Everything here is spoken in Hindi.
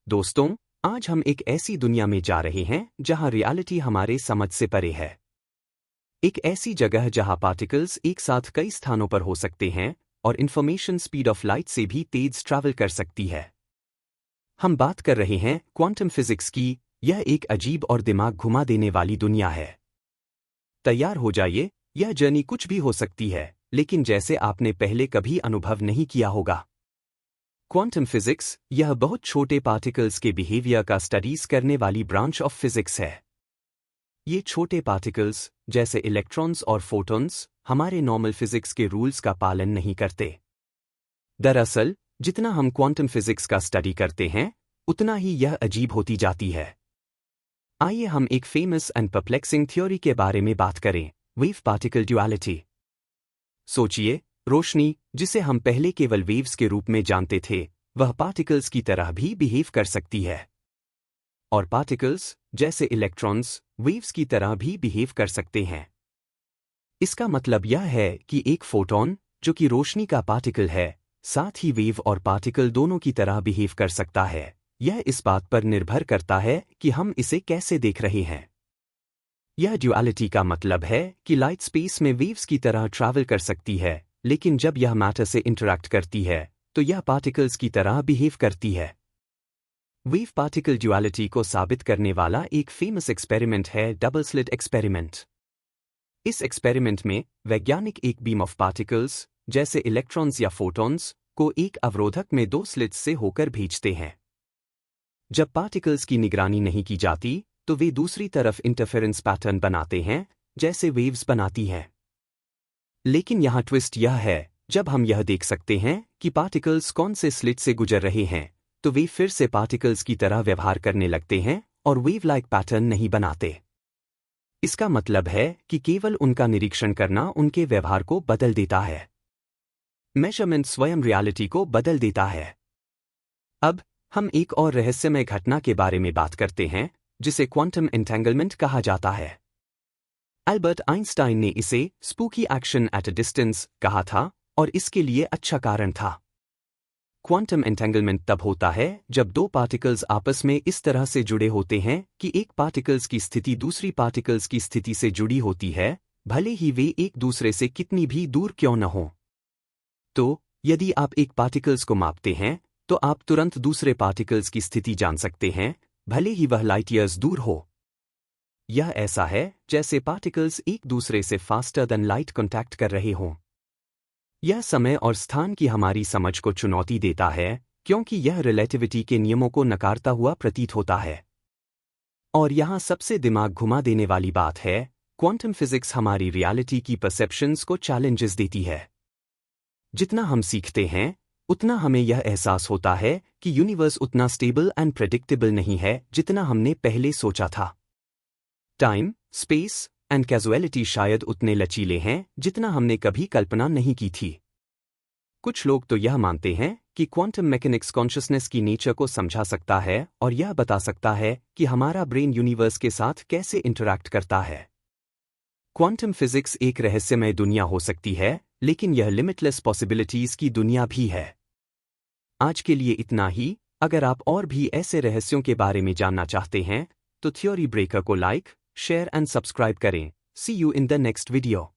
दोस्तों, आज हम एक ऐसी दुनिया में जा रहे हैं जहां रियलिटी हमारे समझ से परे है। एक ऐसी जगह जहां पार्टिकल्स एक साथ कई स्थानों पर हो सकते हैं और इंफॉर्मेशन स्पीड ऑफ लाइट से भी तेज ट्रैवल कर सकती है। हम बात कर रहे हैं क्वांटम फिजिक्स की। यह एक अजीब और दिमाग घुमा देने वाली दुनिया है। तैयार हो जाइए, यह जर्नी कुछ भी हो सकती है, लेकिन जैसे आपने पहले कभी अनुभव नहीं किया होगा। क्वांटम फिजिक्स यह बहुत छोटे पार्टिकल्स के बिहेवियर का स्टडीज करने वाली ब्रांच ऑफ फिजिक्स है। ये छोटे पार्टिकल्स, जैसे इलेक्ट्रॉन्स और फोटॉन्स, हमारे नॉर्मल फिजिक्स के रूल्स का पालन नहीं करते। दरअसल, जितना हम क्वांटम फिजिक्स का स्टडी करते हैं, उतना ही यह अजीब होती जाती है। आइए हम एक फेमस एंड परप्लेक्सिंग थ्योरी के बारे में बात करें, वेव पार्टिकल ड्युअलिटी। सोचिए, रोशनी, जिसे हम पहले केवल वेव्स के रूप में जानते थे, वह पार्टिकल्स की तरह भी बिहेव कर सकती है। और पार्टिकल्स, जैसे इलेक्ट्रॉन्स, वेव्स की तरह भी बिहेव कर सकते हैं। इसका मतलब यह है कि एक फोटॉन, जो कि रोशनी का पार्टिकल है, साथ ही वेव और पार्टिकल दोनों की तरह बिहेव कर सकता है। यह इस बात पर निर्भर करता है कि हम इसे कैसे देख रहे हैं। यह ड्युअलिटी का मतलब है कि लाइट स्पेस में वेव्स की तरह ट्रैवल कर सकती है, लेकिन जब यह मैटर से इंटरैक्ट करती है, तो यह पार्टिकल्स की तरह बिहेव करती है। वेव पार्टिकल ड्युअलिटी को साबित करने वाला एक फेमस एक्सपेरिमेंट है डबल स्लिट एक्सपेरिमेंट। इस एक्सपेरिमेंट में वैज्ञानिक एक बीम ऑफ पार्टिकल्स, जैसे इलेक्ट्रॉन्स या फोटॉन्स, को एक अवरोधक में दो स्लिट्स से होकर भेजते हैं। जब पार्टिकल्स की निगरानी नहीं की जाती, तो वे दूसरी तरफ इंटरफेरेंस पैटर्न बनाते हैं, जैसे वेव्स बनाती हैं। लेकिन यहाँ ट्विस्ट यह है, जब हम यह देख सकते हैं कि पार्टिकल्स कौन से स्लिट से गुजर रहे हैं, तो वे फिर से पार्टिकल्स की तरह व्यवहार करने लगते हैं और वेव लाइक पैटर्न नहीं बनाते। इसका मतलब है कि केवल उनका निरीक्षण करना उनके व्यवहार को बदल देता है। मेजरमेंट स्वयं रियलिटी को बदल देता है। अब हम एक और रहस्यमय घटना के बारे में बात करते हैं, जिसे क्वांटम एंटेंगलमेंट कहा जाता है। अल्बर्ट आइंस्टाइन ने इसे spooky action at a distance कहा था, और इसके लिए अच्छा कारण था। क्वांटम एंटेंगलमेंट तब होता है जब दो पार्टिकल्स आपस में इस तरह से जुड़े होते हैं कि एक पार्टिकल्स की स्थिति दूसरी पार्टिकल्स की स्थिति से जुड़ी होती है, भले ही वे एक दूसरे से कितनी भी दूर क्यों न हों। तो, यदि आप एक पार्टिकल्स को मापते हैं, तो आप तुरंत दूसरे पार्टिकल्स की स्थिति जान सकते हैं, भले ही वह लाइट ईयर्स दूर हो। यह ऐसा है जैसे पार्टिकल्स एक दूसरे से फास्टर देन लाइट कॉन्टैक्ट कर रहे हों। यह समय और स्थान की हमारी समझ को चुनौती देता है, क्योंकि यह रिलेटिविटी के नियमों को नकारता हुआ प्रतीत होता है। और यहाँ सबसे दिमाग घुमा देने वाली बात है, क्वांटम फिजिक्स हमारी रियलिटी की परसेप्शंस को चैलेंजेस देती है। जितना हम सीखते हैं, उतना हमें यह एहसास होता है कि यूनिवर्स उतना स्टेबल एंड प्रेडिक्टेबल नहीं है जितना हमने पहले सोचा था। टाइम, स्पेस एंड कैजुअलिटी शायद उतने लचीले हैं जितना हमने कभी कल्पना नहीं की थी। कुछ लोग तो यह मानते हैं कि क्वांटम मैकेनिक्स कॉन्शियसनेस की नेचर को समझा सकता है और यह बता सकता है कि हमारा ब्रेन यूनिवर्स के साथ कैसे इंटरैक्ट करता है। क्वांटम फिजिक्स एक रहस्यमय दुनिया हो सकती है, लेकिन यह लिमिटलेस पॉसिबिलिटीज की दुनिया भी है। आज के लिए इतना ही। अगर आप और भी ऐसे रहस्यों के बारे में जानना चाहते हैं, तो थ्योरी ब्रेकर को लाइक, शेयर एंड सब्सक्राइब करें। See you in the next video.